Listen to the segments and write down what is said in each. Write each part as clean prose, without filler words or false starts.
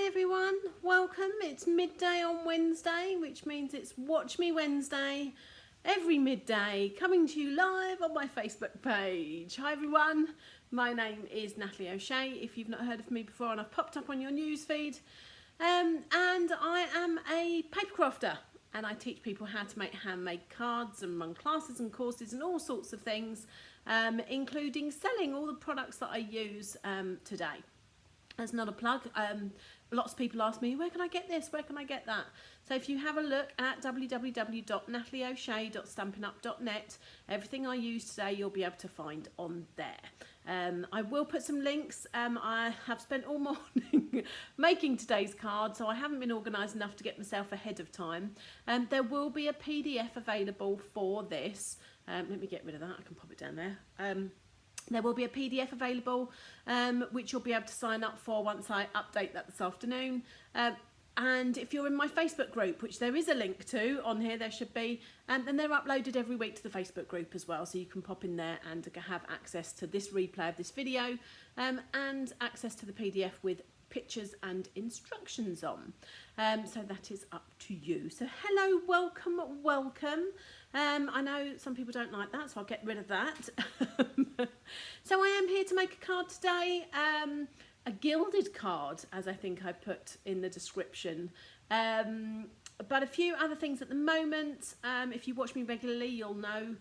Hi everyone, welcome. It's midday on Wednesday, which means it's Watch Me Wednesday every midday, coming to you live on my Facebook page. Hi everyone, my name is Natalie O'Shea, if you've not heard of me before, and I've popped up on your newsfeed. And I am a paper crafter, and I teach people how to make handmade cards and run classes and courses and all sorts of things, including selling all the products that I use today. That's not a plug. Lots of people ask me, where can I get this? Where can I get that? So if you have a look at www.natalieoshea.stampinup.net, everything I use today you'll be able to find on there. I will put some links. I have spent all morning making today's card, so I haven't been organised enough to get myself ahead of time. There will be a PDF available for this. Let me get rid of that. I can pop it down there. There will be a PDF available, which you'll be able to sign up for once I update that this afternoon. And if you're in my Facebook group, which there is a link to on here, there should be, and they're uploaded every week to the Facebook group as well, so you can pop in there and have access to this replay of this video, and access to the PDF with pictures and instructions on. So that is up to you. So hello, welcome, welcome. I know some people don't like that, so I'll get rid of that. So I am here to make a card today, a gilded card, as I think I put in the description. But a few other things at the moment. If you watch me regularly, you'll know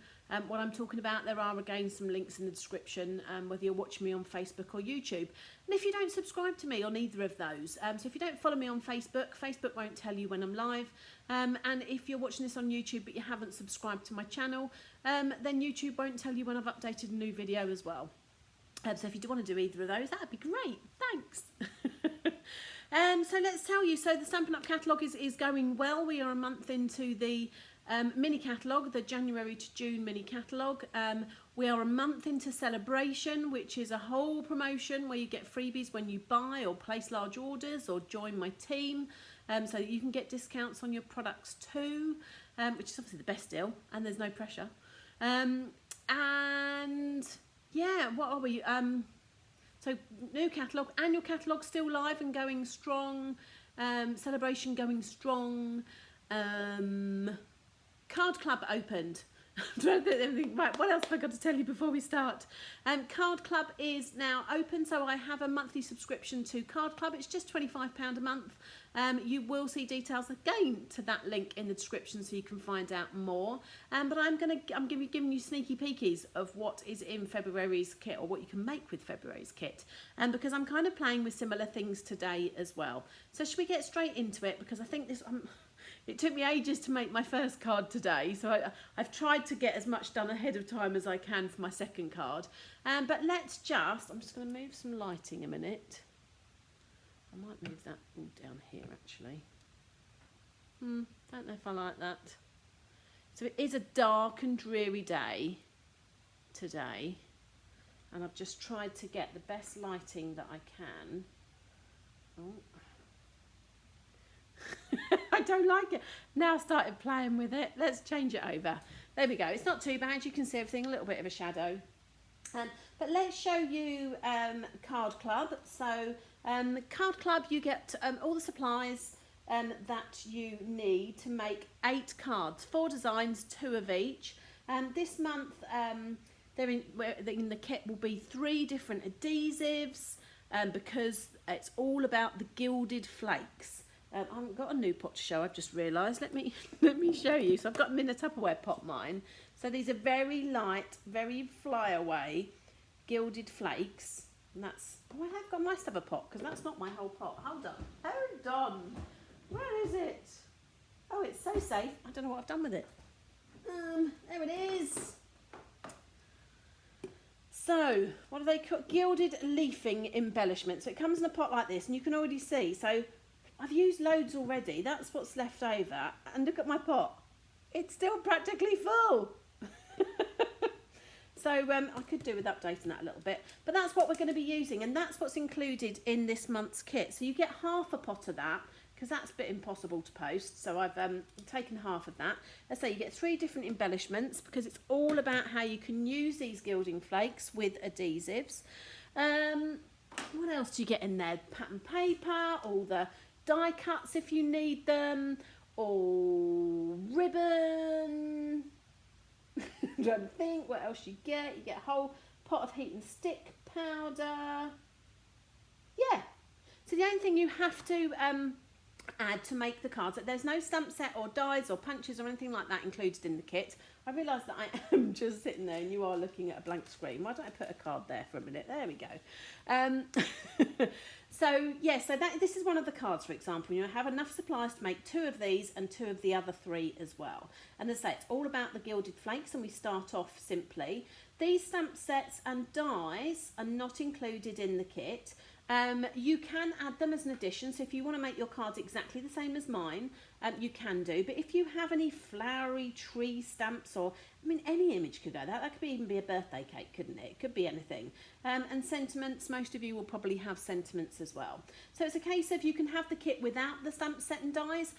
what I'm talking about. There are again some links in the description, whether you're watching me on Facebook or YouTube. And if you don't subscribe to me on either of those, so if you don't follow me on Facebook, Facebook won't tell you when I'm live. And if you're watching this on YouTube but you haven't subscribed to my channel, then YouTube won't tell you when I've updated a new video as well. So if you do want to do either of those, that'd be great. Thanks. So let's tell you, so the Stampin' Up catalogue is going well. We are a month into the mini catalogue, the January to June mini catalogue. We are a month into Celebration, which is a whole promotion where you get freebies when you buy or place large orders or join my team, so that you can get discounts on your products too, which is obviously the best deal, and there's no pressure. And yeah, what are we? So new catalogue, annual catalogue still live and going strong. Celebration going strong. Card Club opened. I'm trying to think, right, what else have I got to tell you before we start? Card Club is now open, so I have a monthly subscription to Card Club. It's just £25 a month. You will see details again to that link in the description, so you can find out more. But I'm giving you sneaky peekies of what is in February's kit, or what you can make with February's kit, because I'm kind of playing with similar things today as well. So should we get straight into it? Because I think this. It took me ages to make my first card today, so I've tried to get as much done ahead of time as I can for my second card. But I'm just going to move some lighting a minute. I might move that all down here actually. Don't know if I like that. So it is a dark and dreary day today, and I've just tried to get the best lighting that I can. Oh. I don't like it. Now I started playing with it. Let's change it over. There we go. It's not too bad. You can see everything, a little bit of a shadow. But let's show you Card Club. So Card Club, you get all the supplies that you need to make 8 cards, 4 designs, 2 of each. This month in the kit will be 3 different adhesives, because it's all about the gilded flakes. I haven't got a new pot to show, I've just realised. Let me show you. So I've got them in a Tupperware pot, mine. So these are very light, very flyaway gilded flakes. And that's, oh, I've got my stuff a pot, because that's not my whole pot. Hold on. Hold on. Where is it? Oh, it's so safe. I don't know what I've done with it. There it is. So, what are they called? Gilded Leafing Embellishment. So it comes in a pot like this, and you can already see. So I've used loads already. That's what's left over. And look at my pot. It's still practically full. So I could do with updating that a little bit. But that's what we're going to be using. And that's what's included in this month's kit. So you get half a pot of that, because that's a bit impossible to post. So I've taken half of that. As I say, you get 3 different embellishments, because it's all about how you can use these gilding flakes with adhesives. What else do you get in there? Pattern paper, all the die cuts if you need them, or ribbon. I'm trying to think what else you get. You get a whole pot of heat and stick powder. Yeah. So the only thing you have to add to make the cards, there's no stamp set or dies or punches or anything like that included in the kit. I realise that I am just sitting there and you are looking at a blank screen. Why don't I put a card there for a minute? There we go. So this is one of the cards, for example. You have enough supplies to make 2 of these and 2 of the other 3 as well. And as I say, it's all about the gilded flakes, and we start off simply. These stamp sets and dies are not included in the kit. You can add them as an addition, so if you want to make your cards exactly the same as mine, you can do. But if you have any flowery tree stamps, or I mean any image could go, that could even be a birthday cake, couldn't it? It could be anything. And sentiments, most of you will probably have sentiments as well. So it's a case of you can have the kit without the stamp set and dies,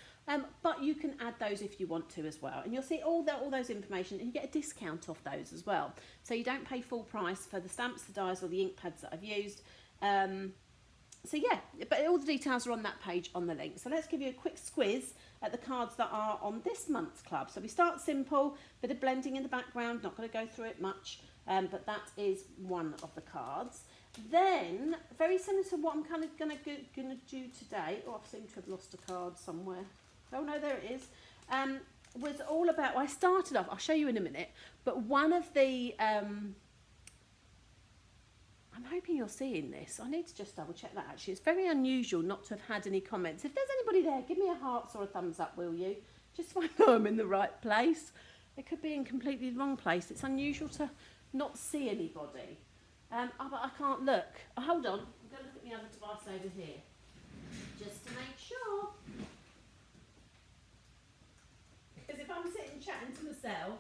but you can add those if you want to as well. And you'll see all those information, and you get a discount off those as well. So you don't pay full price for the stamps, the dies, or the ink pads that I've used. So yeah, but all the details are on that page on the link. So let's give you a quick squiz at the cards that are on this month's club. So we start simple, bit of blending in the background, not going to go through it much, but that is one of the cards. Then, very similar to what I'm kind of going to do today. Oh, I seem to have lost a card somewhere. Oh no, there it is. Was all about, well, I started off, I'll show you in a minute, but one of the... I'm hoping you're seeing this. I need to just double check that actually. It's very unusual not to have had any comments. If there's anybody there, give me a heart or a thumbs up, will you? Just so I know I'm in the right place. It could be in completely the wrong place. It's unusual to not see anybody. But I can't look. Oh, hold on. I'm going to look at the other device over here. Just to make sure. Because if I'm sitting chatting to myself,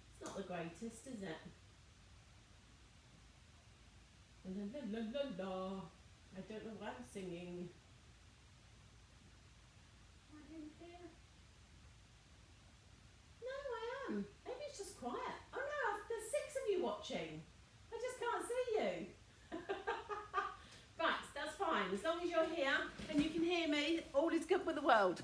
it's not the greatest, is it? La, la, la, la, la. I don't know what I'm singing. Am I in here? No, I am. Maybe it's just quiet. Oh no, there's 6 of you watching. I just can't see you. Right, that's fine. As long as you're here and you can hear me, all is good with the world.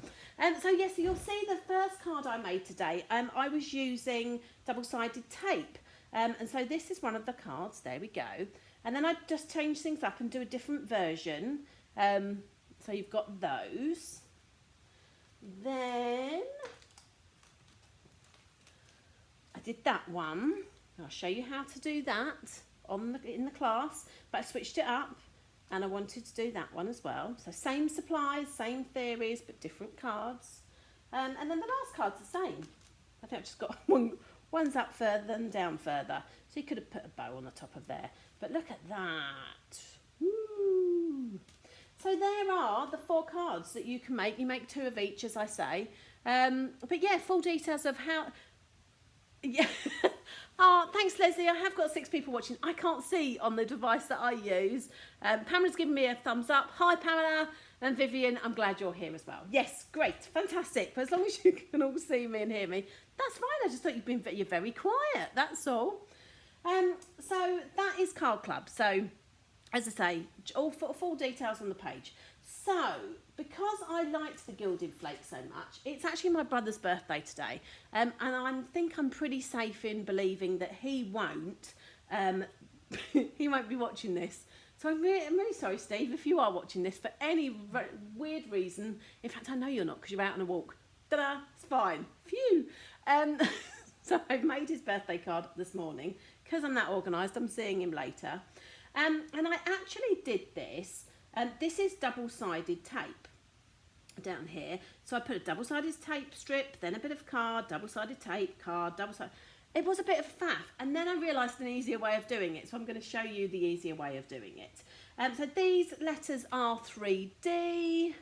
So yes, so you'll see the first card I made today. I was using double-sided tape. And so this is one of the cards. There we go. And then I just change things up and do a different version. So you've got those. Then I did that one. I'll show you how to do that in the class. But I switched it up and I wanted to do that one as well. So same supplies, same theories, but different cards. And then the last card's the same. I think I've just got one's up further and down further. So you could have put a bow on the top of there. But look at that. Woo. So there are the 4 cards that you can make. You make 2 of each, as I say. But yeah, full details of how... Yeah. Oh, thanks, Leslie. I have got 6 people watching. I can't see on the device that I use. Pamela's given me a thumbs up. Hi, Pamela. And Vivian, I'm glad you're here as well. Yes, great. Fantastic. But as long as you can all see me and hear me, that's fine. I just thought you're very quiet. That's all. So that is Card Club. So, as I say, all full details on the page. So, because I liked the Gilded Flake so much, it's actually my brother's birthday today. And I think I'm pretty safe in believing that he won't be watching this. So I'm really sorry, Steve, if you are watching this for any weird reason. In fact, I know you're not because you're out on a walk. Ta-da, it's fine. Phew. So I've made his birthday card this morning. Because I'm that organised, I'm seeing him later. And I actually did this. This is double-sided tape down here. So I put a double-sided tape strip, then a bit of card, double-sided tape, card, double-sided... It was a bit of faff, and then I realised an easier way of doing it, so I'm going to show you the easier way of doing it. So these letters are 3D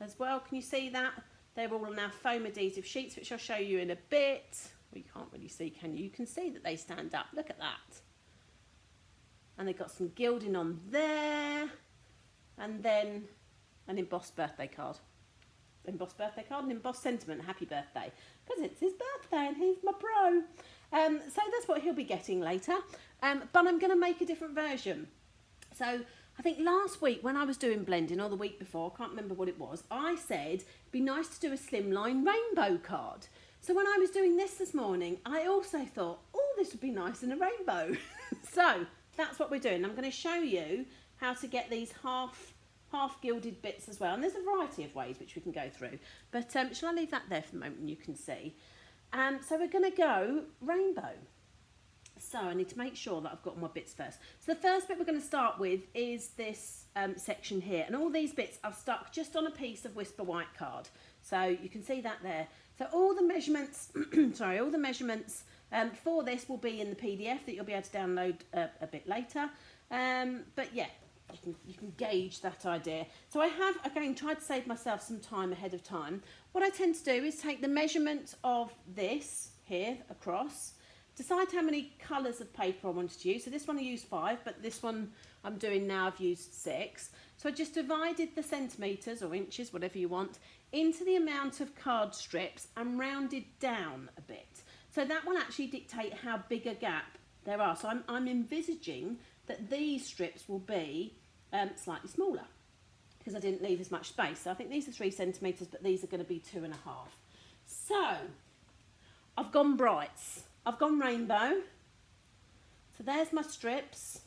as well. Can you see that? They're all on our foam adhesive sheets, which I'll show you in a bit. Well, you can't really see, can you? You can see that they stand up. Look at that. And they've got some gilding on there, and then an embossed birthday card. Embossed birthday card and embossed sentiment, happy birthday, because it's his birthday and he's my bro. So that's what he'll be getting later, but I'm going to make a different version. So I think last week when I was doing blending, or the week before, I can't remember what it was, I said it'd be nice to do a slimline rainbow card. So when I was doing this morning, I also thought, oh, this would be nice in a rainbow. So that's what we're doing. I'm going to show you how to get these half gilded bits as well. And there's a variety of ways which we can go through. But shall I leave that there for the moment and you can see? So we're going to go rainbow. So I need to make sure that I've got all my bits first. So the first bit we're going to start with is this section here. And all these bits are stuck just on a piece of Whisper White card. So you can see that there. So all the measurements, sorry, all the measurements for this will be in the PDF that you'll be able to download a bit later. But yeah, you can gauge that idea. So I have, again, tried to save myself some time ahead of time. What I tend to do is take the measurement of this here across, decide how many colours of paper I wanted to use. So this one I used 5, but this one I'm doing now I've used 6. So I just divided the centimetres or inches, whatever you want, into the amount of card strips and rounded down a bit. So that will actually dictate how big a gap there are. So I'm envisaging that these strips will be slightly smaller because I didn't leave as much space. So I think these are 3 centimetres, but these are going to be 2.5. So I've gone brights. I've gone rainbow. So there's my strips,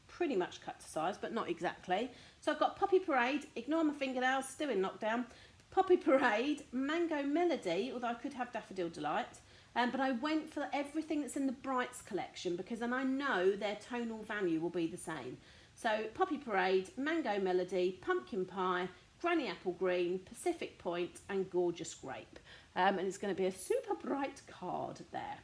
pretty much cut to size, but not exactly. So I've got Poppy Parade, ignore my fingernails, still in lockdown. Poppy Parade, Mango Melody, although I could have Daffodil Delight. But I went for everything that's in the Brights collection because then I know their tonal value will be the same. So Poppy Parade, Mango Melody, Pumpkin Pie, Granny Apple Green, Pacific Point and Gorgeous Grape. And it's going to be a super bright card there.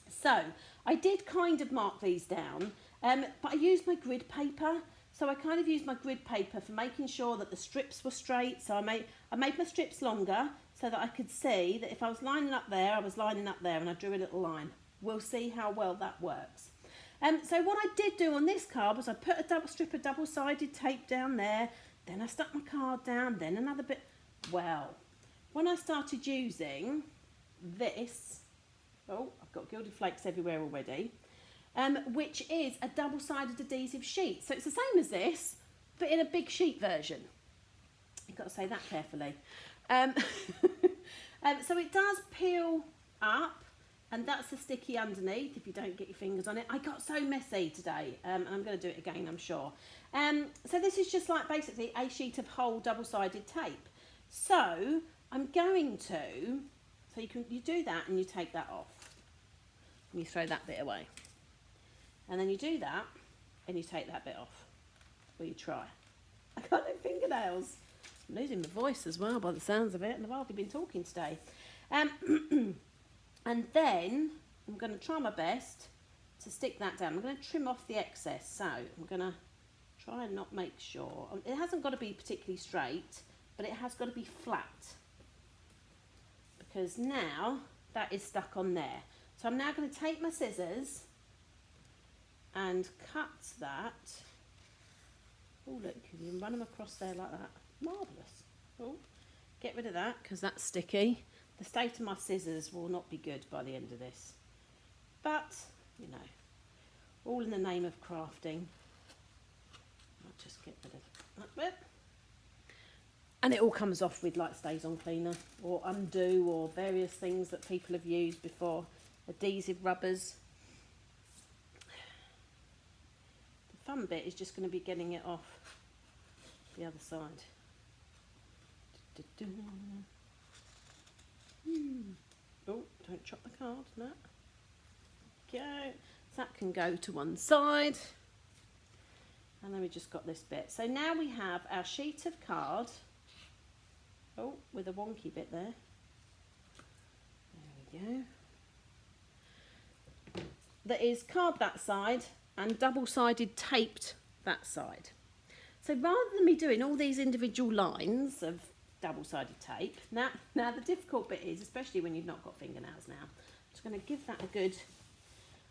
So I did kind of mark these down, but I used my grid paper. So I kind of used my grid paper for making sure that the strips were straight. So I made my strips longer so that I could see that if I was lining up there, I was lining up there, and I drew a little line. We'll see how well that works. So what I did do on this card was I put a double strip of double-sided tape down there, then I stuck my card down, then another bit. Well, when I started using this, oh, I've got gilded flakes everywhere already, which is a double-sided adhesive sheet. So it's the same as this, but in a big sheet version. You've got to say that carefully. So it does peel up, and that's the sticky underneath if you don't get your fingers on it. I got so messy today, and I'm going to do it again, I'm sure. So this is just like basically a sheet of whole double-sided tape. So I'm going to, so you do that and you take that off, and you throw that bit away. And then you do that, and you take that bit off. Or you try. I got no fingernails. I'm losing my voice as well by the sounds of it, and I've hardly been talking today. And then I'm going to try my best to stick that down. I'm going to trim off the excess. So I'm going to try and not make sure. It hasn't got to be particularly straight, but it has got to be flat. Because now that is stuck on there. So I'm now going to take my scissors and cut that. Oh, look, you can run them across there like that. Marvellous. Oh, get rid of that because that's sticky. The state of my scissors will not be good by the end of this. But, you know, all in the name of crafting. I'll just get rid of that bit. And it all comes off with like stays on cleaner or undo or various things that people have used before. Adhesive rubbers. The fun bit is just going to be getting it off the other side. Oh, don't chop the card, no. Go. So that can go to one side. And then we just got this bit. So now we have our sheet of card. Oh, with a wonky bit there. There we go. That is card that side and double-sided taped that side. So rather than me doing all these individual lines of double-sided tape, now the difficult bit is, especially when you've not got fingernails now, I'm just going to give that a good,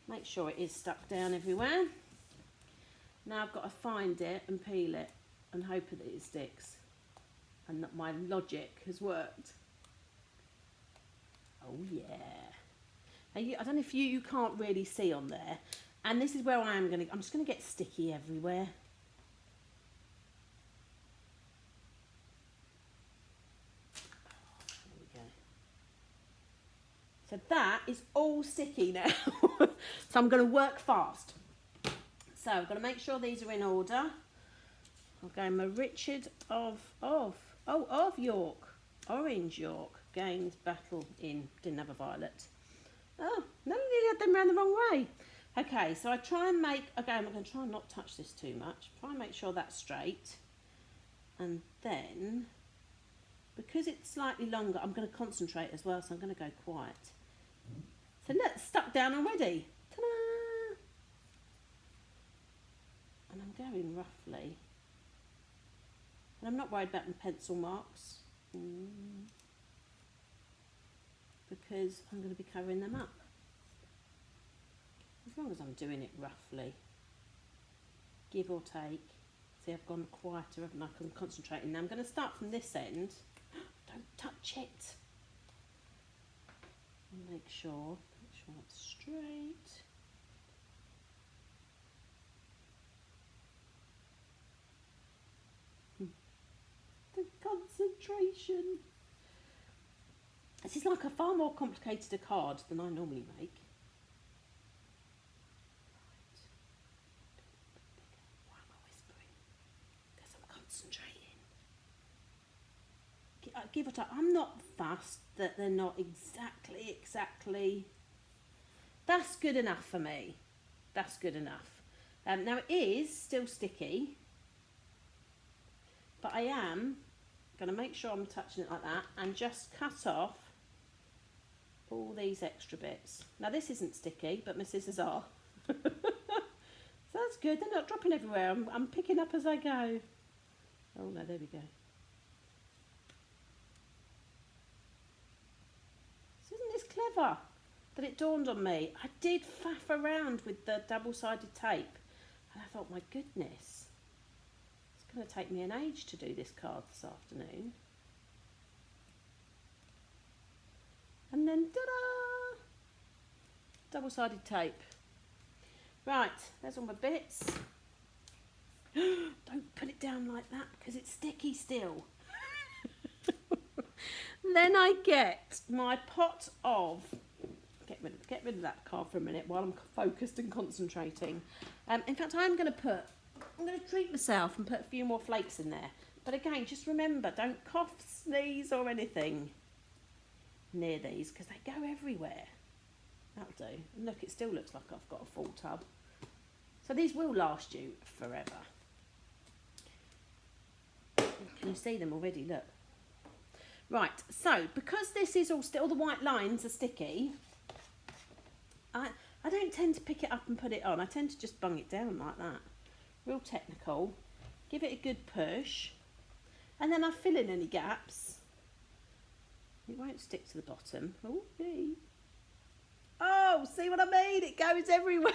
make sure it is stuck down everywhere. Now I've got to find it and peel it and hope that it sticks and that my logic has worked. Oh yeah. Now I don't know if you can't really see on there, and this is where I'm just going to get sticky everywhere. So that is all sticky now. So I'm going to work fast. So I've got to make sure these are in order. I'll go my Richard of York. Orange York. Gaines Battle in. Didn't have a violet. Oh, no, I nearly had them round the wrong way. Okay, so I try and make, again, I'm going to try and not touch this too much. Try and make sure that's straight. And then, because it's slightly longer, I'm going to concentrate as well, so I'm going to go quiet. So look, stuck down already. Ta-da! And I'm going roughly. And I'm not worried about my pencil marks. Because I'm going to be covering them up. As long as I'm doing it roughly. Give or take. See, I've gone quieter, haven't I? I'm concentrating. Now I'm going to start from this end. Don't touch it. And make sure it's straight. The concentration. This is like a far more complicated a card than I normally make. Why am I whispering? Because I'm concentrating. Give it up. I'm not fussed that they're not exactly. That's good enough for me. That's good enough. Now it is still sticky, but I am going to make sure I'm touching it like that and just cut off all these extra bits. Now this isn't sticky, but my scissors are. So that's good. They're not dropping everywhere. I'm picking up as I go. Oh no, there we go. Isn't this clever that it dawned on me? I did faff around with the double-sided tape and I thought, my goodness, it's going to take me an age to do this card this afternoon. And then, ta-da! Double-sided tape. Right, there's all my bits. Don't put it down like that because it's sticky still. Then I get my pot of, get rid of that card for a minute while I'm focused and concentrating. In fact, I'm going to treat myself and put a few more flakes in there. But again, just remember, don't cough, sneeze or anything near these because they go everywhere. That'll do. And look, it still looks like I've got a full tub. So these will last you forever. Can you see them already? Look. Right, so because this is all still, the white lines are sticky, I don't tend to pick it up and put it on. I tend to just bung it down like that. Real technical. Give it a good push. And then I fill in any gaps. It won't stick to the bottom. Oh, see. Oh, see what I mean? It goes everywhere.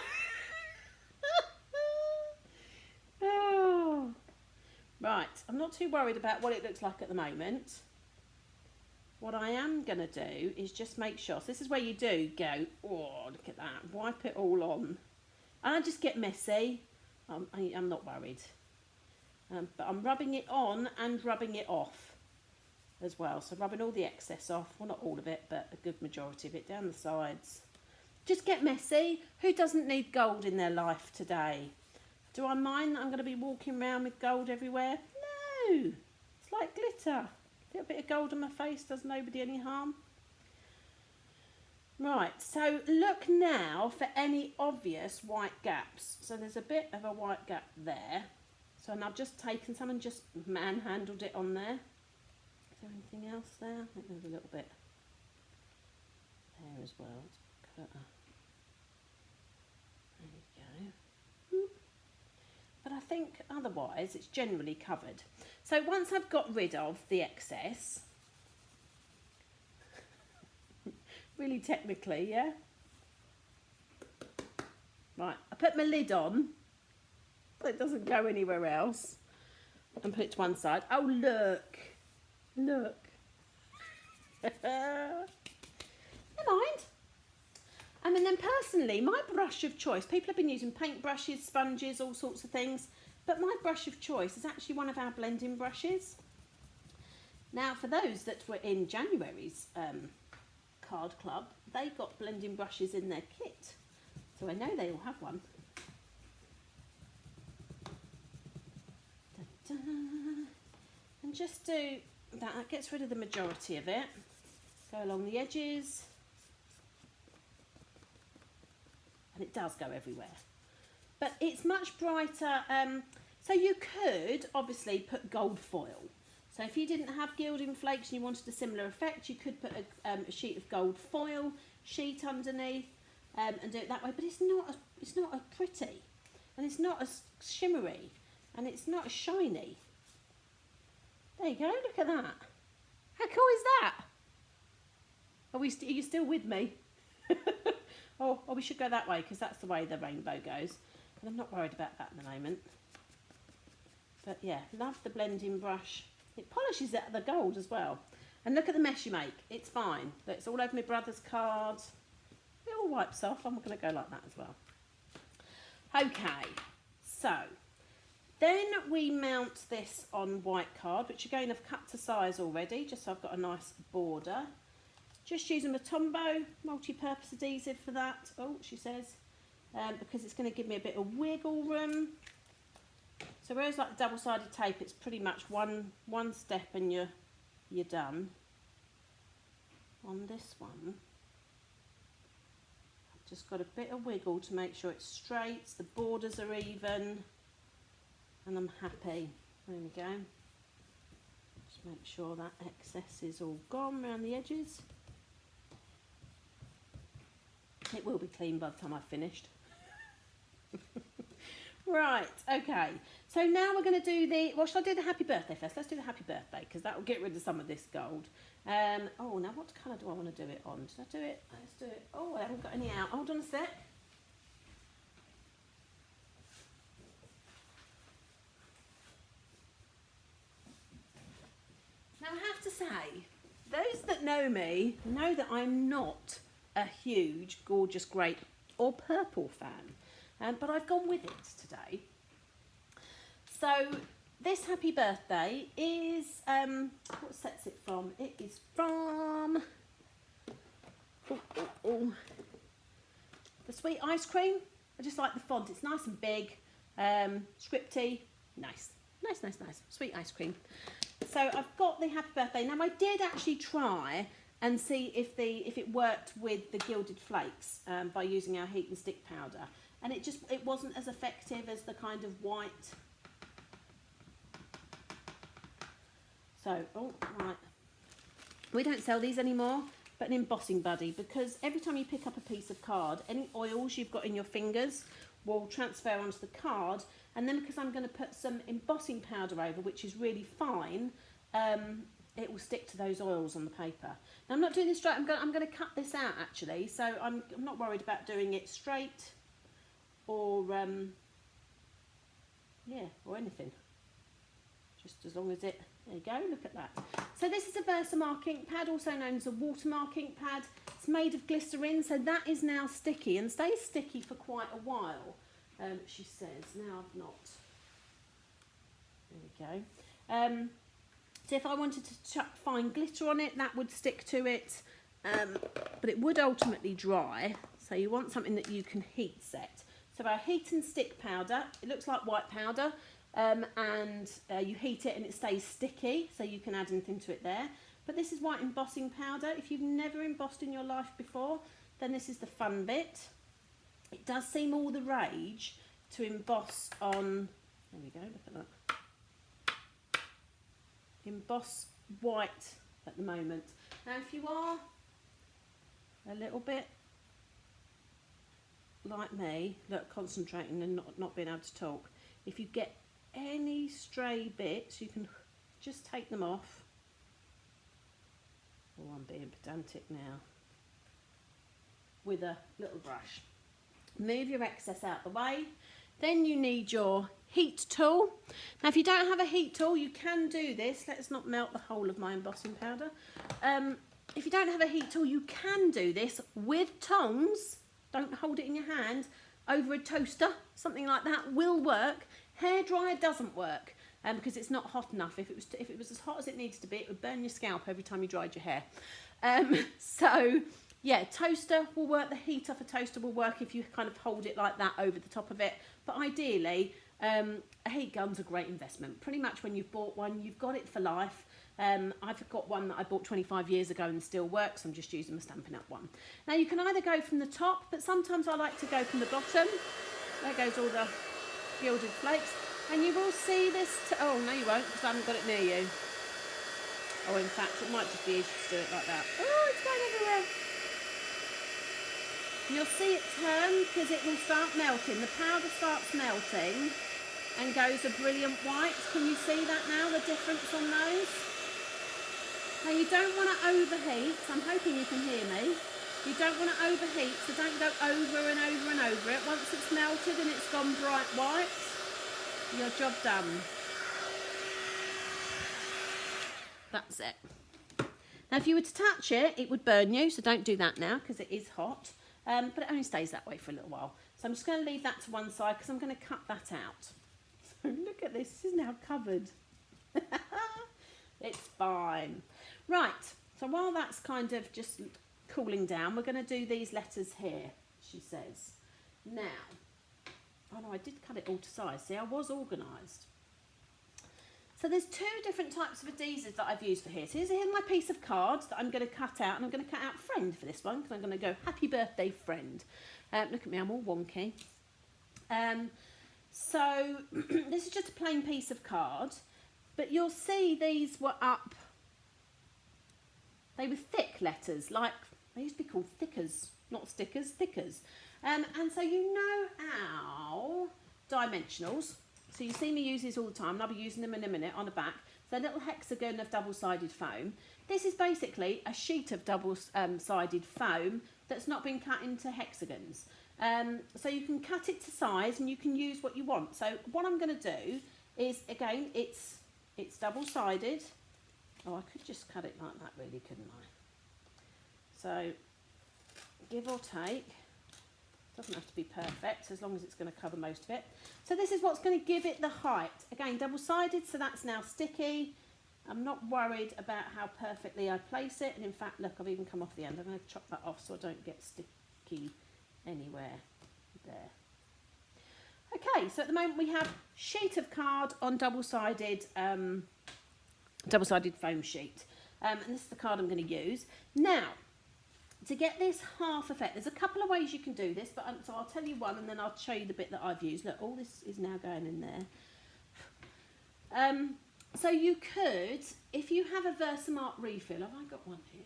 Oh. Right, I'm not too worried about what it looks like at the moment. What I am going to do is just make sure. So this is where you do go, oh, look at that. Wipe it all on. And I just get messy. I'm not worried. But I'm rubbing it on and rubbing it off as well. So rubbing all the excess off. Well, not all of it, but a good majority of it down the sides. Just get messy. Who doesn't need gold in their life today? Do I mind that I'm going to be walking around with gold everywhere? No. It's like glitter. A little bit of gold on my face does nobody any harm. Right, so look now for any obvious white gaps. So there's a bit of a white gap there. So and I've just taken some and just manhandled it on there. Is there anything else there? I think there's a little bit there as well. Let's cut a... There we go. But I think otherwise it's generally covered. So once I've got rid of the excess, really technically, yeah? Right, I put my lid on so it doesn't go anywhere else and put it to one side. Oh, look. Look. Never mind. And then personally, my brush of choice, people have been using paint brushes, sponges, all sorts of things, but my brush of choice is actually one of our blending brushes. Now, for those that were in January's Card Club, they got blending brushes in their kit. So I know they all have one. Da-da. And just do that. That gets rid of the majority of it. Go along the edges. And it does go everywhere. But it's much brighter. So you could obviously put gold foil. So if you didn't have gilding flakes and you wanted a similar effect, you could put a sheet of gold foil sheet underneath and do it that way. But it's not as pretty, and it's not as shimmery, and it's not as shiny. There you go. Look at that. How cool is that? Are you still with me? Oh, we should go that way because that's the way the rainbow goes. And I'm not worried about that at the moment. But yeah, love the blending brush. It polishes out the gold as well. And look at the mess you make. It's fine. It's all over my brother's card. It all wipes off. I'm going to go like that as well. Okay, so then we mount this on white card, which again I've cut to size already, just so I've got a nice border. Just using the Tombow multi-purpose adhesive for that. Oh, she says, because it's going to give me a bit of wiggle room. So whereas like double-sided tape, it's pretty much one step and you're done. On this one, I've just got a bit of wiggle to make sure it's straight, the borders are even, and I'm happy. There we go. Just make sure that excess is all gone around the edges. It will be clean by the time I've finished. Right, okay. So now we're going to do well, shall I do the happy birthday first? Let's do the happy birthday because that will get rid of some of this gold. Oh, now what colour do I want to do it on? Did I do it? Let's do it. Oh, I haven't got any out. Hold on a sec. Now I have to say, those that know me know that I'm not a huge gorgeous grape or purple fan, but I've gone with it today. So this happy birthday is what set's it from? It is from the Sweet Ice Cream. I just like the font. It's nice and big, scripty, nice. Sweet Ice Cream. So I've got the happy birthday. Now I did actually try and see if it worked with the Gilded Flakes by using our heat and stick powder, and it wasn't as effective as the kind of white. So right, we don't sell these anymore, but an embossing buddy, because every time you pick up a piece of card, any oils you've got in your fingers will transfer onto the card, and then because I'm going to put some embossing powder over, which is really fine, it will stick to those oils on the paper. Now I'm not doing this straight. I'm going to cut this out actually, so I'm not worried about doing it straight or or anything. Just as long as it. There you go. Look at that. So this is a Versamark ink pad, also known as a watermark ink pad. It's made of glycerin, so that is now sticky and stays sticky for quite a while. She says. Now I've not. There we go. So if I wanted to chuck fine glitter on it, that would stick to it, but it would ultimately dry. So you want something that you can heat set. So our heat and stick powder, it looks like white powder, and you heat it and it stays sticky, so you can add anything to it there. But this is white embossing powder. If you've never embossed in your life before, then this is the fun bit. It does seem all the rage to emboss on, there we go, look at that. Emboss white at the moment. Now if you are a little bit like me, look, concentrating and not being able to talk, if you get any stray bits, you can just take them off. Oh, I'm being pedantic now. With a little brush. Move your excess out the way. Then you need your heat tool. Now if you don't have a heat tool, you can do this. Let's not melt the whole of my embossing powder. If you don't have a heat tool, you can do this with tongs. Don't hold it in your hand. Over a toaster, something like that will work. Hairdryer doesn't work because it's not hot enough. If it was as hot as it needs to be, it would burn your scalp every time you dried your hair. So yeah, toaster will work. The heat off a toaster will work if you kind of hold it like that over the top of it. But ideally, a heat gun's a great investment. Pretty much when you've bought one, you've got it for life. I've got one that I bought 25 years ago and still works. I'm just using my Stampin' Up one. Now you can either go from the top, but sometimes I like to go from the bottom. There goes all the gilded flakes. And you will see this, oh no you won't, because I haven't got it near you. Oh, in fact, it might just be easy to do it like that. Oh, it's going everywhere. You'll see it turn because it will start melting. The powder starts melting and goes a brilliant white. Can you see that now, the difference on those? Now you don't want to overheat. I'm hoping you can hear me. You don't want to overheat, so don't go over and over and over it. Once it's melted and it's gone bright white, your job done. That's it. Now if you were to touch it, it would burn you, so don't do that now because it is hot. But it only stays that way for a little while. So I'm just going to leave that to one side because I'm going to cut that out. So look at this, this is now covered. It's fine. Right, so while that's kind of just cooling down, we're going to do these letters here, she says. Now, oh no, I did cut it all to size. See, I was organised. So there's two different types of adhesives that I've used for here. So here's my piece of card that I'm going to cut out, and I'm going to cut out friend for this one because I'm going to go happy birthday friend. Look at me, I'm all wonky. So this is just a plain piece of card, but you'll see these were up. They were thick letters, like they used to be called thickers, not stickers, thickers. And so you know our dimensionals. So you see me use these all the time, and I'll be using them in a minute on the back. So a little hexagon of double-sided foam. This is basically a sheet of double-sided foam that's not been cut into hexagons. So you can cut it to size and you can use what you want. So what I'm going to do is, again, it's double-sided. Oh, I could just cut it like that really, couldn't I? So give or take. Doesn't have to be perfect, as long as it's going to cover most of it. So this is what's going to give it the height. Again, double-sided, so that's now sticky. I'm not worried about how perfectly I place it. And in fact, look, I've even come off the end. I'm going to chop that off so I don't get sticky anywhere there. Okay, so at the moment we have sheet of card on double-sided foam sheet. And this is the card I'm going to use. Now, to get this half effect, there's a couple of ways you can do this, but so I'll tell you one and then I'll show you the bit that I've used. Look, all this is now going in there. So you could, if you have a Versamark refill, have I got one here?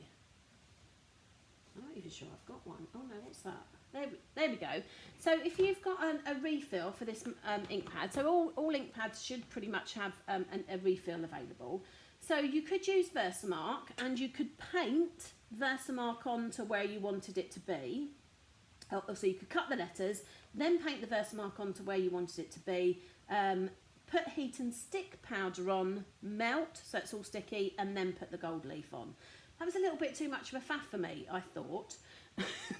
I'm not even sure I've got one. Oh no, what's that? There we go. So if you've got a refill for this ink pad, so all ink pads should pretty much have a refill available. So you could use Versamark and you could paint Versamark on to where you wanted it to be. So you could cut the letters, then paint the Versamark on to where you wanted it to be, put heat and stick powder on, melt so it's all sticky, and then put the gold leaf on. That was a little bit too much of a faff for me, I thought,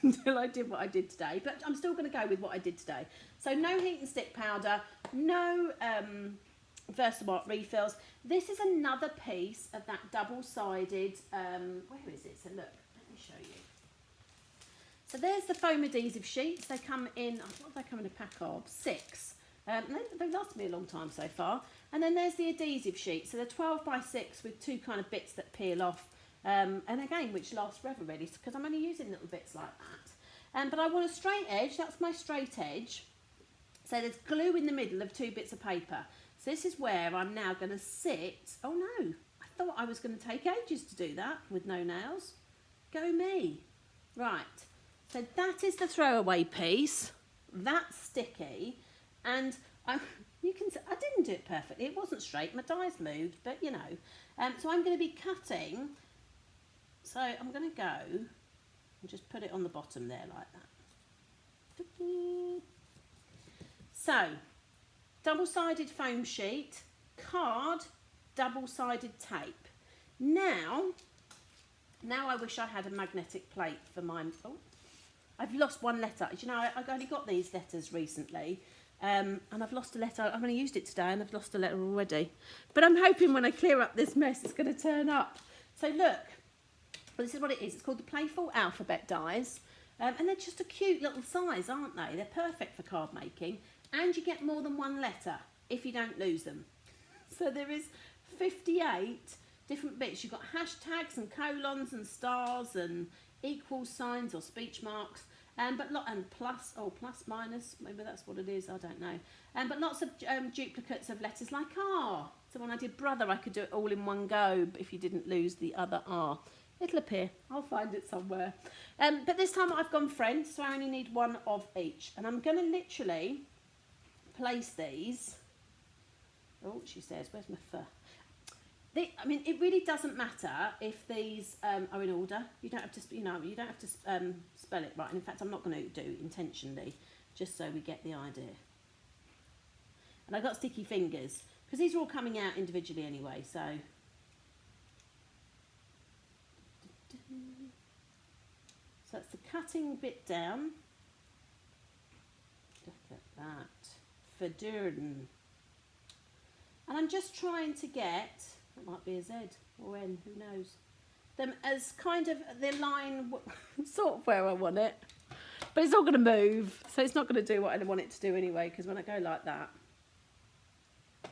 until I did what I did today, but I'm still going to go with what I did today. So no heat and stick powder, no Versamark refills. This is another piece of that double-sided, where is it? So look, let me show you. So there's the foam adhesive sheets. They come in, what do they come in a pack of? 6. They've lasted me a long time so far. And then there's the adhesive sheet. So they're 12 by 6 with 2 kind of bits that peel off. And again, which lasts forever really, because I'm only using little bits like that. But I want a straight edge. That's my straight edge. So there's glue in the middle of 2 bits of paper. So this is where I'm now going to sit. Oh no, I thought I was going to take ages to do that with no nails. Go me. Right, so that is the throwaway piece. That's sticky. And you can see, I didn't do it perfectly. It wasn't straight. My dies moved, but you know. So I'm going to be cutting. So I'm going to go and just put it on the bottom there like that. So, double-sided foam sheet, card, double-sided tape. Now I wish I had a magnetic plate for mine. Oh, I've lost one letter. You know, I've only got these letters recently, and I've lost a letter. I've only used it today, and I've lost a letter already. But I'm hoping when I clear up this mess, it's going to turn up. So look, Well, this is what it is. It's called the Playful alphabet dies. And they're just a cute little size, aren't they? They're perfect for card making. And you get more than one letter if you don't lose them. So there is 58 different bits. You've got hashtags and colons and stars and equal signs or speech marks. And plus, minus, maybe that's what it is, I don't know. But lots of duplicates of letters like R. So when I did brother, I could do it all in one go if you didn't lose the other R. It'll appear. I'll find it somewhere. But this time I've gone friend, so I only need one of each. And I'm going to literally place these. Oh, she says, where's my fur? I mean, it really doesn't matter if these are in order. You don't have to, you don't have to spell it right. And in fact, I'm not going to do it intentionally, just so we get the idea. And I've got sticky fingers because these are all coming out individually anyway. So that's the cutting bit down. Look at that. Verdurn. And I'm just trying to get, that might be a Z or N, who knows, them as kind of the line sort of where I want it. But it's not going to move, so it's not going to do what I want it to do anyway, because when I go like that.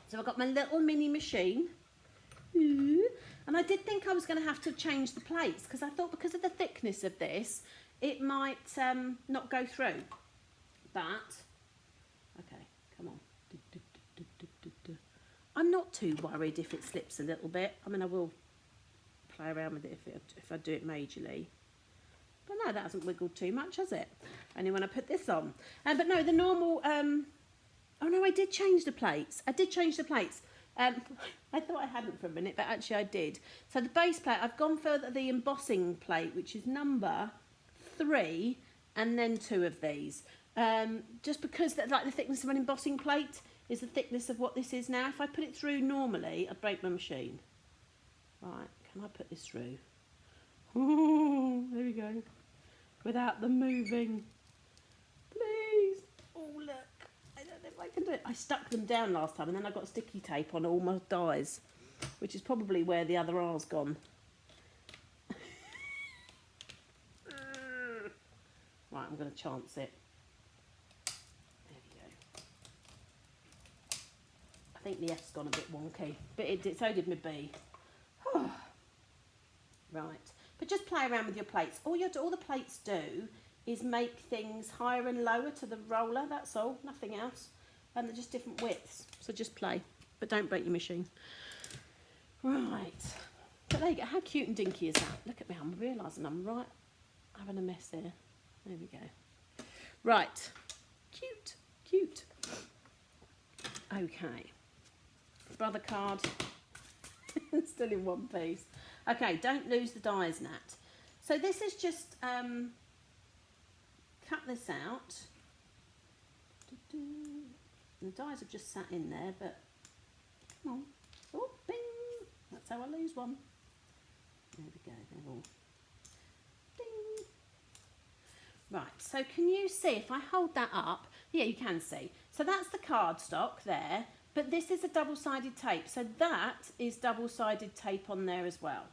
So I've got my little mini machine. And I did think I was going to have to change the plates, because I thought because of the thickness of this, it might not go through. But, okay, come on. I'm not too worried if it slips a little bit. I mean, I will play around with it if I do it majorly. But no, that hasn't wiggled too much, has it? Only when I put this on. But no, the normal... oh no, I did change the plates. I thought I hadn't for a minute, but actually I did. So the base plate, I've gone for the embossing plate, which is number 3, and then 2 of these. Just because like the thickness of an embossing plate is the thickness of what this is now. If I put it through normally, I'd break my machine. Right, can I put this through? Ooh, there we go. Without them moving. Please. Oh, look. I don't know if I can do it. I stuck them down last time and then I got sticky tape on all my dies, which is probably where the other R's gone. Right, I'm going to chance it. I think the F's gone a bit wonky, but so did my B. Right, but just play around with your plates. All the plates do is make things higher and lower to the roller, that's all, nothing else. And they're just different widths, so just play, but don't break your machine. Right, but there you go. How cute and dinky is that? Look at me, I'm realising I'm right having a mess here. There we go. Right, cute, cute. Okay. Brother card, still in one piece. Okay, don't lose the dies, Nat. So this is just, cut this out. The dies have just sat in there, but come on. Oh, bing! That's how I lose one. There we go, they're all ding. Right, so can you see, if I hold that up, yeah, you can see. So that's the cardstock there. But this is a double-sided tape, so that is double-sided tape on there as well.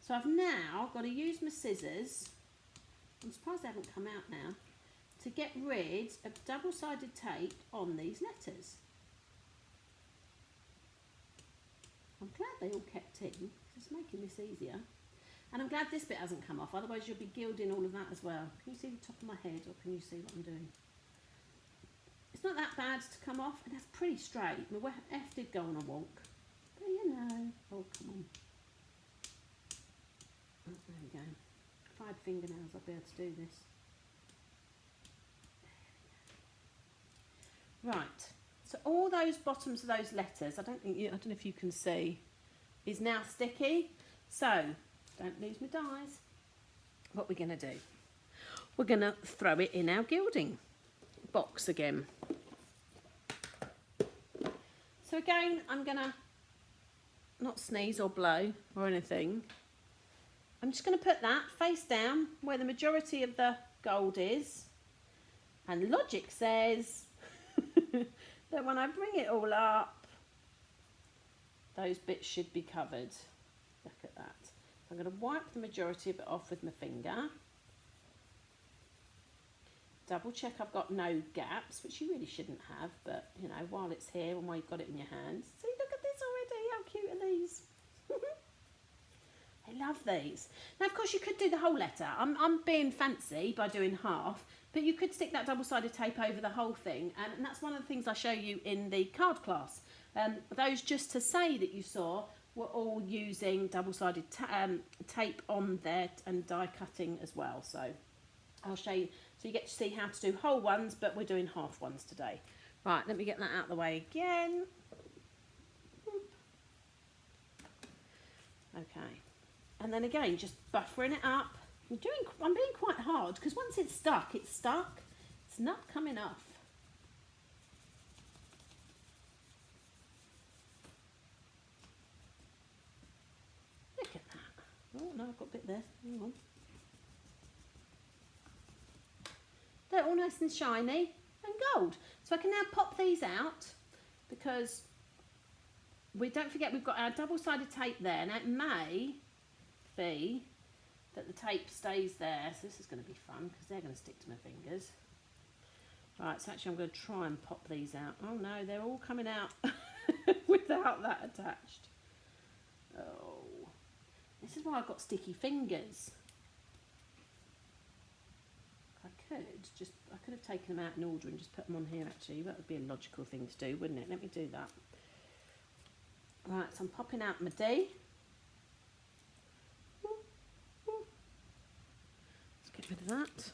So I've now got to use my scissors, I'm surprised they haven't come out now, to get rid of double-sided tape on these letters. I'm glad they all kept in, because it's making this easier. And I'm glad this bit hasn't come off, otherwise you'll be gilding all of that as well. Can you see the top of my head, or can you see what I'm doing? It's not that bad to come off, and that's pretty straight. My F did go on a wonk, but you know. Oh, come on. Oh, there we go. If I had fingernails, I'd be able to do this. Right. So all those bottoms of those letters, I don't know if you can see, is now sticky. So don't lose my dies. What we're going to do? We're going to throw it in our gilding box again. So again, I'm gonna not sneeze or blow or anything. I'm just gonna put that face down where the majority of the gold is, and logic says that when I bring it all up, those bits should be covered. Look at that. I'm going to wipe the majority of it off with my finger. Double check I've got no gaps, which you really shouldn't have, but you know, while it's here and while you've got it in your hands. See, look at this already, how cute are these? I love these. Now, of course, you could do the whole letter. I'm being fancy by doing half, but you could stick that double-sided tape over the whole thing, and that's one of the things I show you in the card class. Those, just to say that you saw, were all using double-sided tape on there and die cutting as well. So I'll show you. So you get to see how to do whole ones, but we're doing half ones today. Right, let me get that out of the way again. Okay. And then again, just buffering it up. I'm being quite hard, because once it's stuck, it's stuck. It's not coming off. Look at that. Oh, no, I've got a bit there. Hang on. They're all nice and shiny and gold. So I can now pop these out, because don't forget we've got our double-sided tape there. Now it may be that the tape stays there, so this is going to be fun because they're going to stick to my fingers. Right, so actually I'm going to try and pop these out. Oh no, they're all coming out without that attached. Oh, this is why I've got sticky fingers. I could have taken them out in order and just put them on here actually. That would be a logical thing to do, wouldn't it? Let me do that. Right, so I'm popping out my D. Let's get rid of that.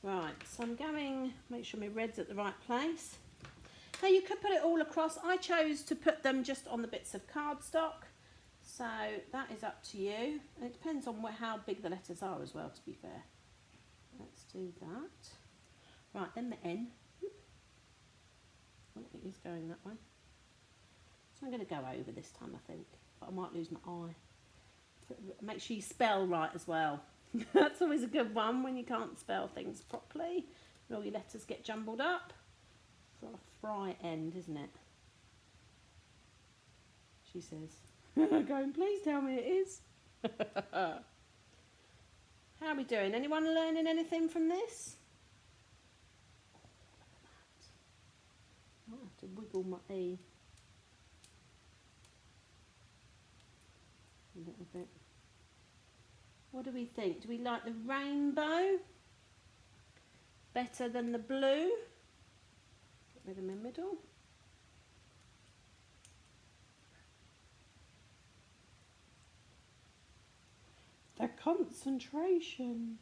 Right, so I'm going, make sure my red's at the right place. Now you could put it all across. I chose to put them just on the bits of cardstock. So that is up to you. And it depends on how big the letters are as well, to be fair. Let's do that. Right, then the N. Oh, it is going that way. So I'm going to go over this time, I think. But I might lose my eye. Make sure you spell right as well. That's always a good one when you can't spell things properly. And all your letters get jumbled up. It's a fry end, isn't it? She says. Going, please tell me it is. How are we doing? Anyone learning anything from this? Oh, look at that. I have to wiggle my E a little bit. What do we think? Do we like the rainbow better than the blue? Get rid of my middle. The concentration.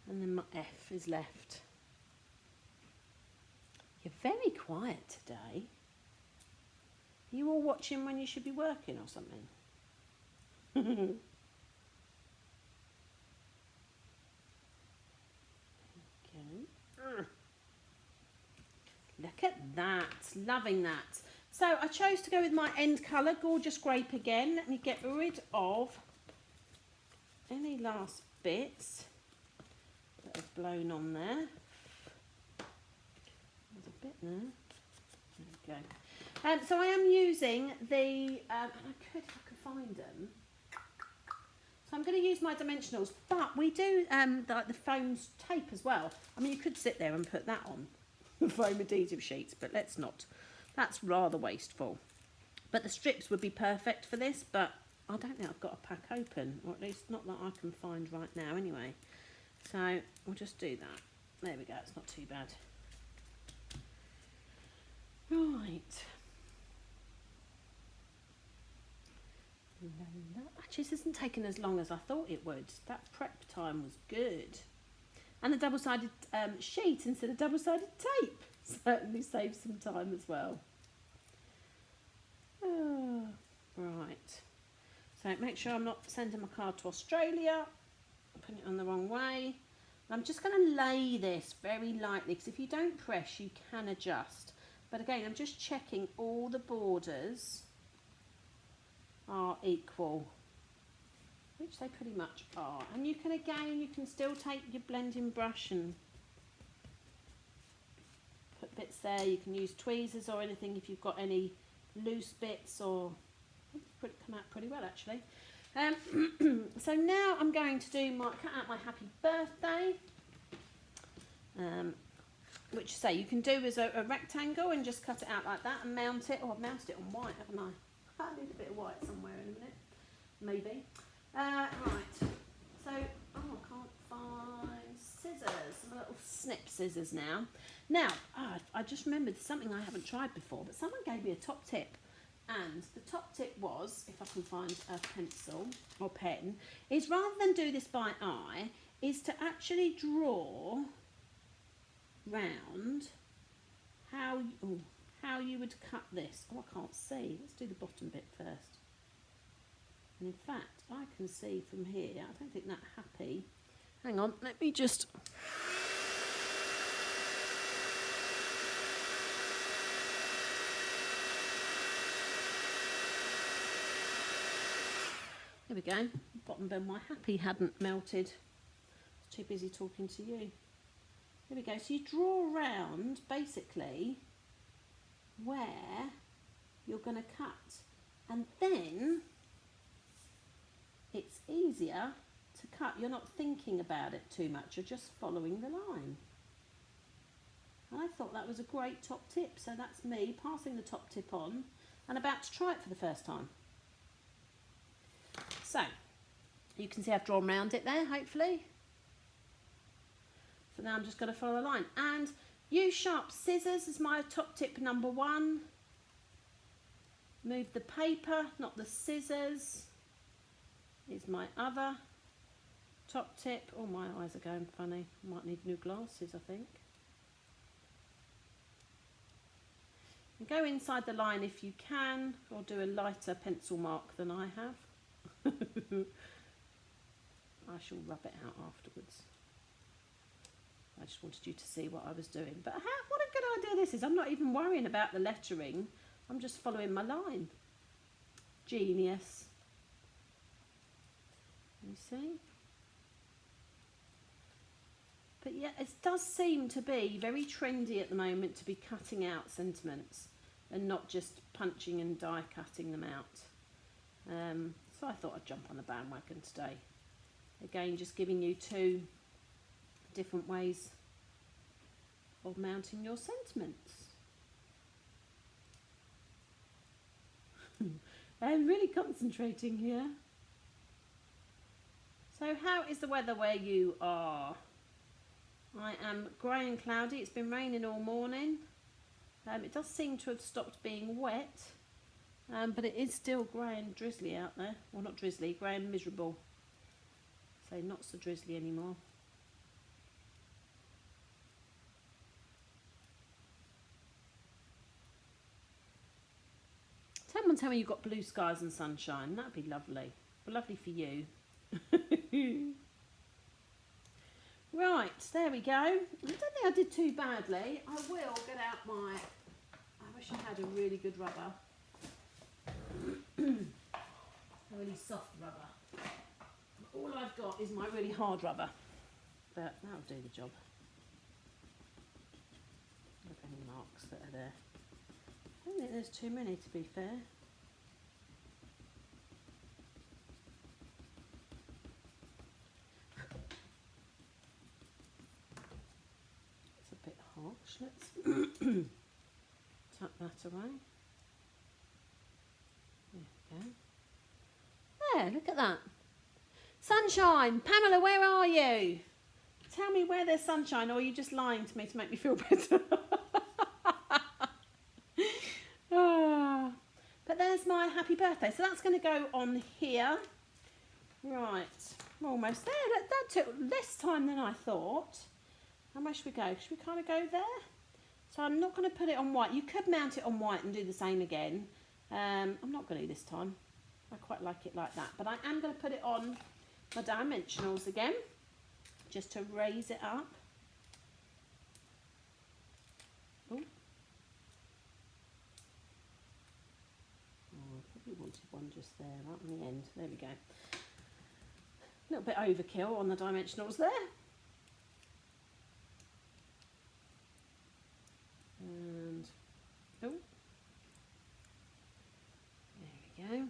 And then my F is left. You're very quiet today. Are you all watching when you should be working or something? Okay. Look at that. Loving that. So I chose to go with my end colour, Gorgeous Grape again. Let me get rid of any last bits that have blown on there. There's a bit there. There we go. So I am using the, and if I could find them. So I'm going to use my dimensionals, but we do the foam tape as well. I mean, you could sit there and put that on the foam adhesive sheets, but let's not. That's rather wasteful. But the strips would be perfect for this, but I don't think I've got a pack open, or at least not that I can find right now anyway. So we'll just do that. There we go, it's not too bad. Right. Actually, this isn't taking as long as I thought it would. That prep time was good. And the double-sided sheet instead of double-sided tape certainly saves some time as well. Oh, right. So make sure I'm not sending my card to Australia. I'm putting it on the wrong way. I'm just going to lay this very lightly, because if you don't press, you can adjust. But again, I'm just checking all the borders are equal, which they pretty much are. And you can still take your blending brush and put bits there. You can use tweezers or anything if you've got any loose bits or It's come out pretty well actually. So now I'm going to cut out my happy birthday, which say you can do as a rectangle and just cut it out like that and mount it. Oh, I've mounted it on white, haven't I? I need a bit of white somewhere in a minute, maybe. Right, so, I can't find scissors, some little snip scissors now. Now, I just remembered something I haven't tried before, but someone gave me a top tip. And the top tip was, if I can find a pencil or pen, is rather than do this by eye, is to actually draw round how you would cut this. Oh, I can't see. Let's do the bottom bit first. And in fact, I can see from here, I don't think that happy. Hang on, let me just... There we go. Bottom bit of my happy hadn't melted. I was too busy talking to you. There we go. So you draw around basically where you're going to cut, and then it's easier to cut. You're not thinking about it too much. You're just following the line. I thought that was a great top tip. So that's me passing the top tip on and about to try it for the first time. So, you can see I've drawn around it there, hopefully. So now I'm just going to follow the line. And use sharp scissors as my top tip number 1. Move the paper, not the scissors, is my other top tip. Oh, my eyes are going funny. I might need new glasses, I think. And go inside the line if you can, or do a lighter pencil mark than I have. I shall rub it out afterwards. I just wanted you to see what I was doing. But what a good idea this is. I'm not even worrying about the lettering. I'm just following my line. Genius. You see? But yeah, it does seem to be very trendy at the moment to be cutting out sentiments and not just punching and die cutting them out. So I thought I'd jump on the bandwagon today. Again, just giving you 2 different ways of mounting your sentiments. I'm really concentrating here. So how is the weather where you are? I am grey and cloudy. It's been raining all morning. It does seem to have stopped being wet. But it is still grey and drizzly out there. Well, not drizzly, grey and miserable. So not so drizzly anymore. Someone tell me you've got blue skies and sunshine. That'd be lovely. Well, lovely for you. Right, there we go. I don't think I did too badly. I will get out my... I wish I had a really good rubber. A really soft rubber. All I've got is my really hard rubber, but that'll do the job. Look at any marks that are there. I don't think there's too many, to be fair. It's a bit harsh. Let's tuck that away. There we go. There, look at that. Sunshine. Pamela, where are you? Tell me where there's sunshine, or are you just lying to me to make me feel better? But there's my happy birthday. So that's going to go on here. Right, we're almost there. That took less time than I thought. And where should we go? Should we kind of go there? So I'm not going to put it on white. You could mount it on white and do the same again. I'm not going to this time. I quite like it like that. But I am going to put it on my dimensionals again, just to raise it up. Oh, I probably wanted one just there, right on the end. There we go. A little bit overkill on the dimensionals there. And, oh, there we go.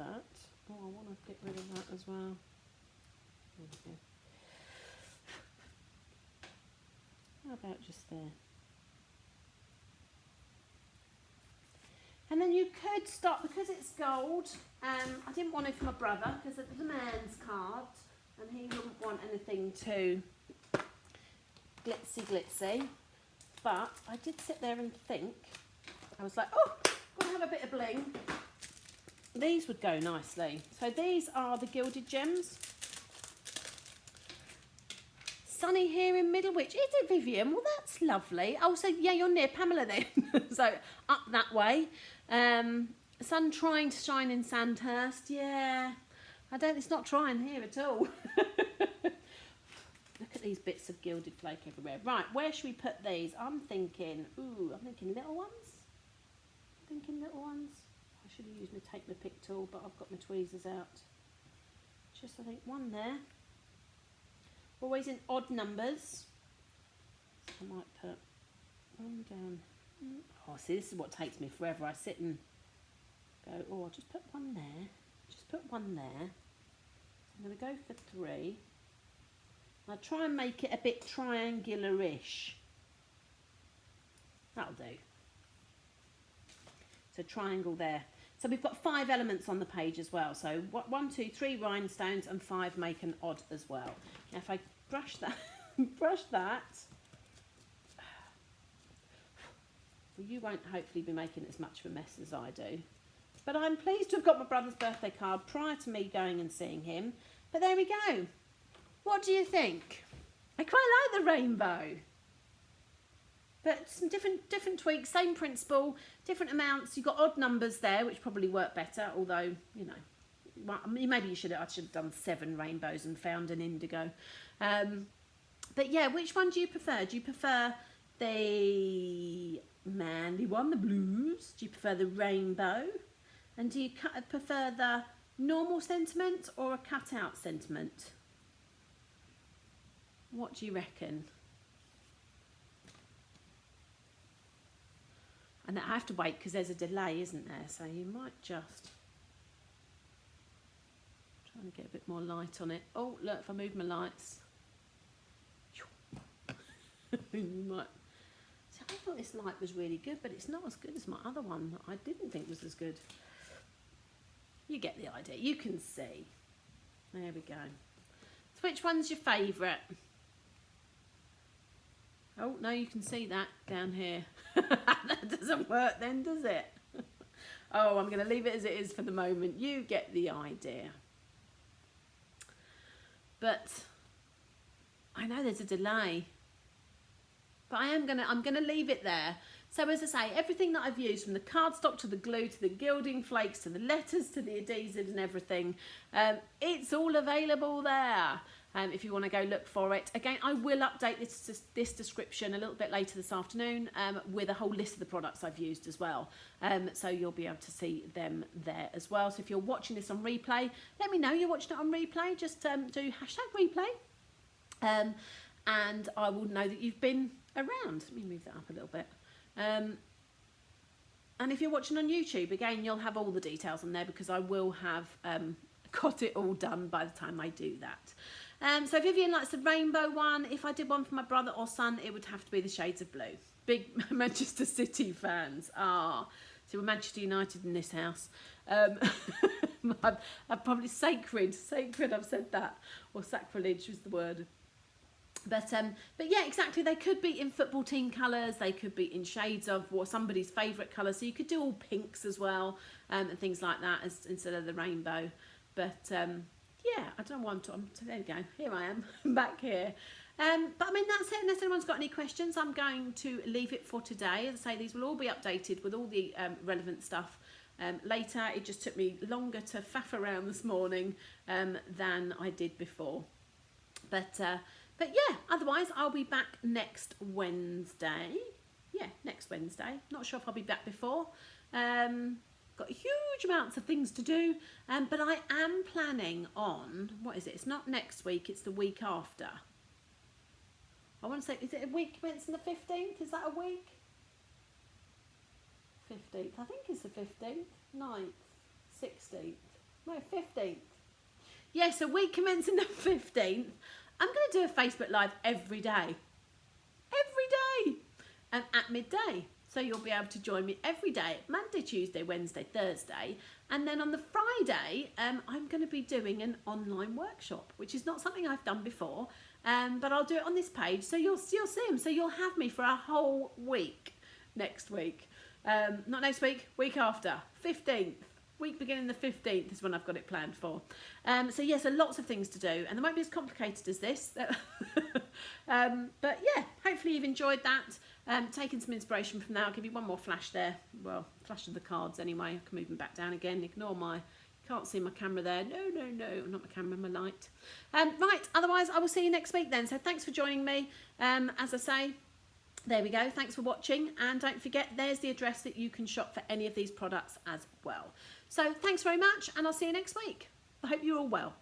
that. Oh, I want to get rid of that as well. There we go. How about just there? And then you could stop, because it's gold, I didn't want it for my brother because it was a man's card and he wouldn't want anything too glitzy. But I did sit there and think, I was like, oh, got to have a bit of bling. These would go nicely. So these are the Gilded Gems. Sunny here in Middlewich. Is it, Vivian? Well, that's lovely. Oh, so yeah, you're near Pamela then. So up that way. Sun trying to shine in Sandhurst. Yeah, it's not trying here at all. Look at these bits of gilded flake everywhere. Right, where should we put these? I'm thinking little ones. I should have used my take my pick tool, but I've got my tweezers out. Just, I think, one there. Always in odd numbers. So I might put one down. Oh, see, this is what takes me forever. I sit and go, oh, I'll just put one there. Just put one there. I'm going to go for 3. I'll try and make it a bit triangular-ish. That'll do. So triangle there. So we've got 5 elements on the page as well. So 1, 2, 3 rhinestones and 5 make an odd as well. Now if I brush that, well, you won't hopefully be making as much of a mess as I do. But I'm pleased to have got my brother's birthday card prior to me going and seeing him. But there we go. What do you think? I quite like the rainbow. But some different tweaks, same principle, different amounts. You've got odd numbers there, which probably work better, although, you know, maybe I should have done 7 rainbows and found an indigo. But yeah, which one do you prefer? Do you prefer the manly one, the blues? Do you prefer the rainbow? And do you prefer the normal sentiment or a cut-out sentiment? What do you reckon? And I have to wait because there's a delay, isn't there? So you might just... Trying to get a bit more light on it. Oh, look, if I move my lights. You might... See, I thought this light was really good, but it's not as good as my other one that I didn't think was as good. You get the idea. You can see. There we go. So which one's your favourite? Oh, no, you can see that down here. That doesn't work then, does it? Oh, I'm going to leave it as it is for the moment. You get the idea. But I know there's a delay. But I'm going to leave it there. So as I say, everything that I've used, from the cardstock to the glue to the gilding flakes to the letters to the adhesives and everything, it's all available there. If you want to go look for it. Again, I will update this description a little bit later this afternoon with a whole list of the products I've used as well. So you'll be able to see them there as well. So if you're watching this on replay, let me know you're watching it on replay. Just do #replay. And I will know that you've been around. Let me move that up a little bit. And if you're watching on YouTube, again, you'll have all the details on there because I will have got it all done by the time I do that. So Vivian likes the rainbow one. If I did one for my brother or son, it would have to be the shades of blue. Big Manchester City fans. So we're Manchester United in this house. I'm probably sacred, I've said that. Or sacrilege was the word. But yeah, exactly. They could be in football team colours. They could be in shades of somebody's favourite colour. So you could do all pinks as well and things like that instead of the rainbow. But yeah, I don't know why there we go. Here I am, back here. But I mean, that's it. Unless anyone's got any questions, I'm going to leave it for today. As I say, these will all be updated with all the relevant stuff later. It just took me longer to faff around this morning than I did before. But yeah, otherwise I'll be back next Wednesday. Yeah, next Wednesday. Not sure if I'll be back before. Got huge amounts of things to do, but I am planning on, what is it? It's not next week, it's the week after. I want to say, is it a week commencing the 15th? Is that a week? 15th, I think it's the 15th, 9th, 16th. No, 15th. Yes, a week commencing the 15th. I'm going to do a Facebook Live every day. Every day. And at midday. So you'll be able to join me every day, Monday, Tuesday, Wednesday, Thursday. And then on the Friday, I'm going to be doing an online workshop, which is not something I've done before. But I'll do it on this page. So you'll see them. So you'll have me for a whole week next week. Not next week, week after, 15th. Week beginning the 15th is when I've got it planned for. So yes, lots of things to do, and they won't be as complicated as this. But yeah, hopefully you've enjoyed that. Taken some inspiration from that. I'll give you one more flash there. Well, flash of the cards anyway. I can move them back down again. Ignore my, can't see my camera there. No, not my camera, my light. Right, otherwise I will see you next week then. So thanks for joining me. As I say, there we go. Thanks for watching. And don't forget, there's the address that you can shop for any of these products as well. So thanks very much, and I'll see you next week. I hope you're all well.